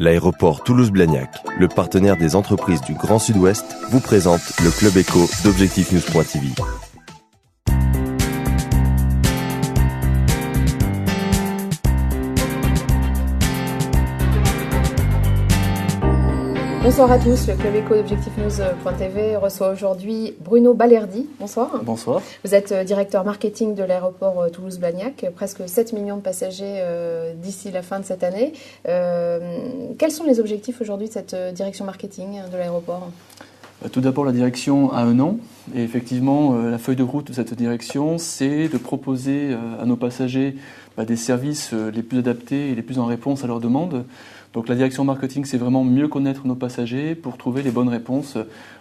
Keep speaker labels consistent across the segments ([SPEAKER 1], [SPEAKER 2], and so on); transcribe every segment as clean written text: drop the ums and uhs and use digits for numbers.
[SPEAKER 1] L'aéroport Toulouse-Blagnac, le partenaire des entreprises du Grand Sud-Ouest, vous présente le Club Éco d'Objectif-News.tv.
[SPEAKER 2] Bonsoir à tous, le Club Éco d'Objectif-News.tv reçoit aujourd'hui Bruno Balerdi. Bonsoir.
[SPEAKER 3] Bonsoir.
[SPEAKER 2] Vous êtes directeur marketing de l'aéroport Toulouse-Blagnac, presque 7 millions de passagers d'ici la fin de cette année. Quels sont les objectifs aujourd'hui de cette direction marketing de l'aéroport ?
[SPEAKER 3] Tout d'abord, la direction a un an. Et effectivement, la feuille de route de cette direction, c'est de proposer à nos passagers des services les plus adaptés et les plus en réponse à leurs demandes. Donc la direction marketing, c'est vraiment mieux connaître nos passagers pour trouver les bonnes réponses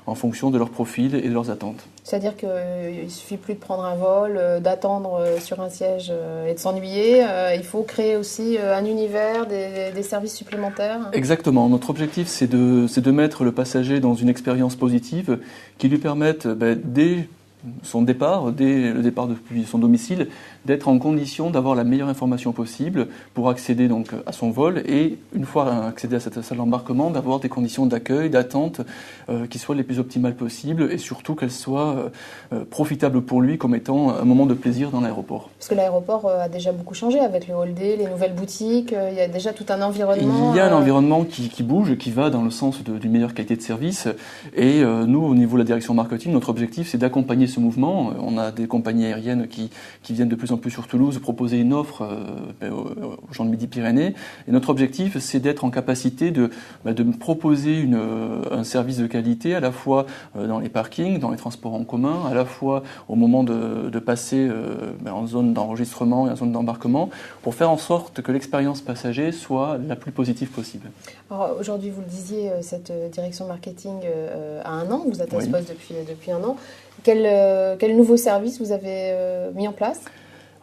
[SPEAKER 3] en fonction de leur profil et de leurs attentes.
[SPEAKER 2] C'est-à-dire qu'il ne suffit plus de prendre un vol, d'attendre sur un siège et de s'ennuyer. Il faut créer aussi un univers, des services supplémentaires.
[SPEAKER 3] Exactement. Notre objectif, c'est de mettre le passager dans une expérience positive qui lui permette, dès son départ, dès le départ depuis son domicile, d'être en condition d'avoir la meilleure information possible pour accéder donc à son vol et, une fois accédé à cette salle d'embarquement, d'avoir des conditions d'accueil, d'attente qui soient les plus optimales possibles et surtout qu'elles soient profitables pour lui comme étant un moment de plaisir dans l'aéroport.
[SPEAKER 2] Parce que l'aéroport a déjà beaucoup changé avec le hall day, les nouvelles boutiques, il y a déjà tout un environnement.
[SPEAKER 3] Il y a un environnement qui bouge, qui va dans le sens d'une meilleure qualité de service et nous, au niveau de la direction marketing, notre objectif c'est d'accompagner ce mouvement. On a des compagnies aériennes qui viennent de plus en plus sur Toulouse proposer une offre aux gens de Midi-Pyrénées. Et notre objectif, c'est d'être en capacité de proposer un service de qualité à la fois dans les parkings, dans les transports en commun, à la fois au moment de passer en zone d'enregistrement et en zone d'embarquement, pour faire en sorte que l'expérience passager soit la plus positive possible.
[SPEAKER 2] Alors aujourd'hui, vous le disiez, cette direction marketing a un an, vous êtes à ce poste depuis un an. Quel nouveau service vous avez mis en place ?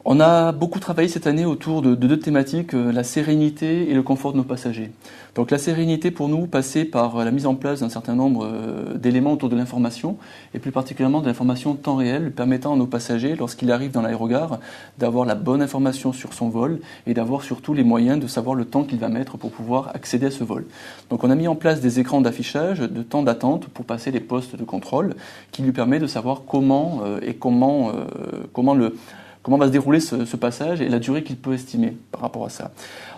[SPEAKER 3] On a beaucoup travaillé cette année autour de deux thématiques, la sérénité et le confort de nos passagers. Donc la sérénité pour nous passait par la mise en place d'un certain nombre d'éléments autour de l'information et plus particulièrement de l'information temps réel permettant à nos passagers, lorsqu'ils arrivent dans l'aérogare, d'avoir la bonne information sur son vol et d'avoir surtout les moyens de savoir le temps qu'il va mettre pour pouvoir accéder à ce vol. Donc on a mis en place des écrans d'affichage de temps d'attente pour passer les postes de contrôle qui lui permet de savoir comment va se dérouler ce passage et la durée qu'il peut estimer par rapport à ça.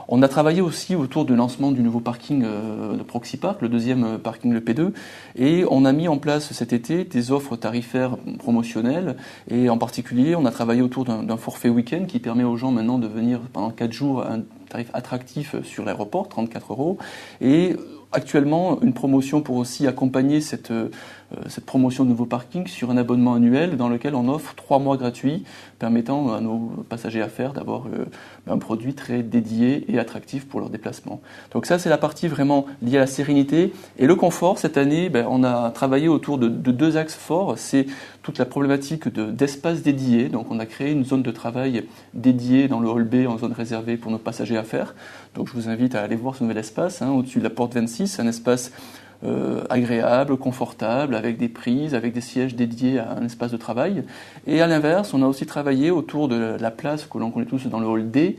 [SPEAKER 3] On a travaillé aussi autour du lancement du nouveau parking de Proxy Park, le deuxième parking, le P2, et on a mis en place cet été des offres tarifaires promotionnelles, et en particulier, on a travaillé autour d'un forfait week-end qui permet aux gens maintenant de venir pendant 4 jours à un tarif attractif sur l'aéroport, 34 €, et actuellement, une promotion pour aussi accompagner cette promotion de nouveau parking sur un abonnement annuel dans lequel on offre 3 mois gratuits, permettant à nos passagers affaires d'avoir un produit très dédié et attractif pour leur déplacement. Donc ça, c'est la partie vraiment liée à la sérénité. Et le confort, cette année, on a travaillé autour de deux axes forts. C'est toute la problématique d'espace dédié. Donc on a créé une zone de travail dédiée dans le hall B, en zone réservée pour nos passagers affaires. Donc je vous invite à aller voir ce nouvel espace, au-dessus de la porte 26, un espace agréable, confortable, avec des prises, avec des sièges dédiés à un espace de travail. Et à l'inverse, on a aussi travaillé autour de la place que l'on connaît tous dans le hall D.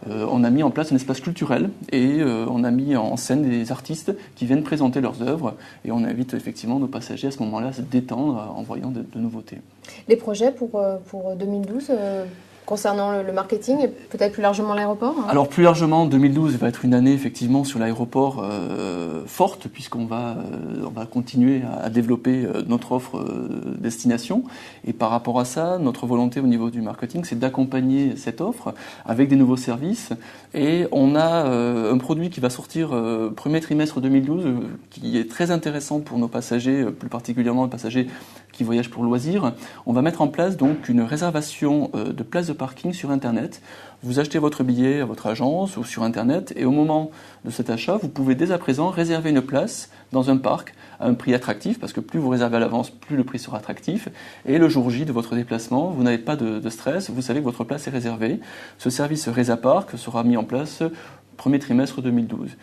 [SPEAKER 3] On a mis en place un espace culturel et on a mis en scène des artistes qui viennent présenter leurs œuvres et on invite effectivement nos passagers à ce moment-là à se détendre en voyant de nouveautés.
[SPEAKER 2] Les projets pour 2012 concernant le marketing et peut-être plus largement l'aéroport ?
[SPEAKER 3] Alors plus largement, 2012 va être une année effectivement sur l'aéroport forte puisqu'on va continuer à développer notre offre destination. Et par rapport à ça, notre volonté au niveau du marketing, c'est d'accompagner cette offre avec des nouveaux services. Et on a un produit qui va sortir premier trimestre 2012 qui est très intéressant pour nos passagers, plus particulièrement les passagers qui voyagent pour loisir. On va mettre en place donc une réservation de places de parking sur Internet. Vous achetez votre billet à votre agence ou sur Internet et au moment de cet achat, vous pouvez dès à présent réserver une place dans un parc à un prix attractif parce que plus vous réservez à l'avance, plus le prix sera attractif. Et le jour J de votre déplacement, vous n'avez pas de stress, vous savez que votre place est réservée. Ce service Résapark sera mis en place premier trimestre 2012.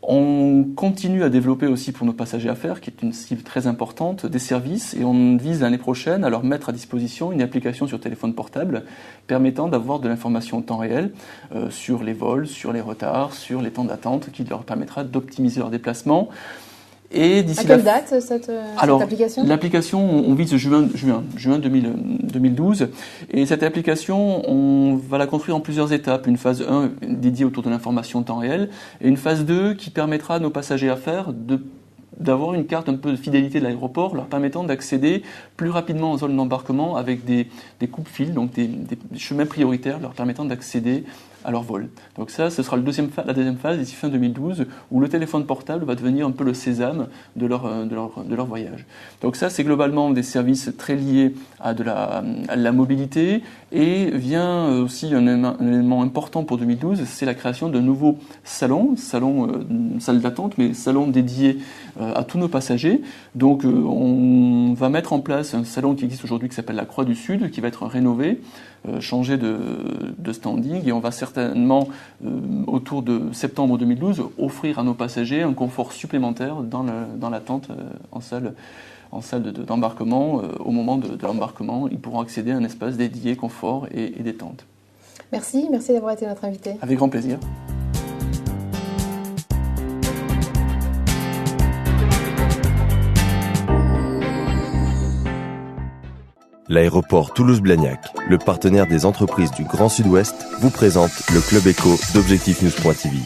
[SPEAKER 3] On continue à développer aussi pour nos passagers affaires, qui est une cible très importante, des services, et on vise l'année prochaine à leur mettre à disposition une application sur téléphone portable permettant d'avoir de l'information en temps réel sur les vols, sur les retards, sur les temps d'attente, qui leur permettra d'optimiser leur déplacement. Et d'ici
[SPEAKER 2] à quelle date cette application ?
[SPEAKER 3] L'application, on vise juin 2012. Et cette application, on va la construire en plusieurs étapes. Une phase 1 dédiée autour de l'information en temps réel et une phase 2 qui permettra à nos passagers affaires d'avoir une carte un peu de fidélité de l'aéroport, leur permettant d'accéder plus rapidement aux zones d'embarquement avec des coupe-fils, donc des chemins prioritaires leur permettant d'accéder à leur vol. Donc ça, ce sera la deuxième phase d'ici fin 2012, où le téléphone portable va devenir un peu le sésame de leur voyage. Donc ça, c'est globalement des services très liés à la mobilité, et vient aussi un élément important pour 2012, c'est la création de nouveaux salles d'attente, mais salons dédiés à tous nos passagers. Donc on va mettre en place un salon qui existe aujourd'hui qui s'appelle la Croix du Sud, qui va être rénové, changer de standing, et on va certainement, autour de septembre 2012, offrir à nos passagers un confort supplémentaire dans l'attente en salle d'embarquement. Au moment de l'embarquement, ils pourront accéder à un espace dédié confort et détente.
[SPEAKER 2] Merci d'avoir été notre invité.
[SPEAKER 3] Avec grand plaisir.
[SPEAKER 1] L'aéroport Toulouse-Blagnac, le partenaire des entreprises du Grand Sud-Ouest, vous présente le Club Éco d'Objectif News.tv.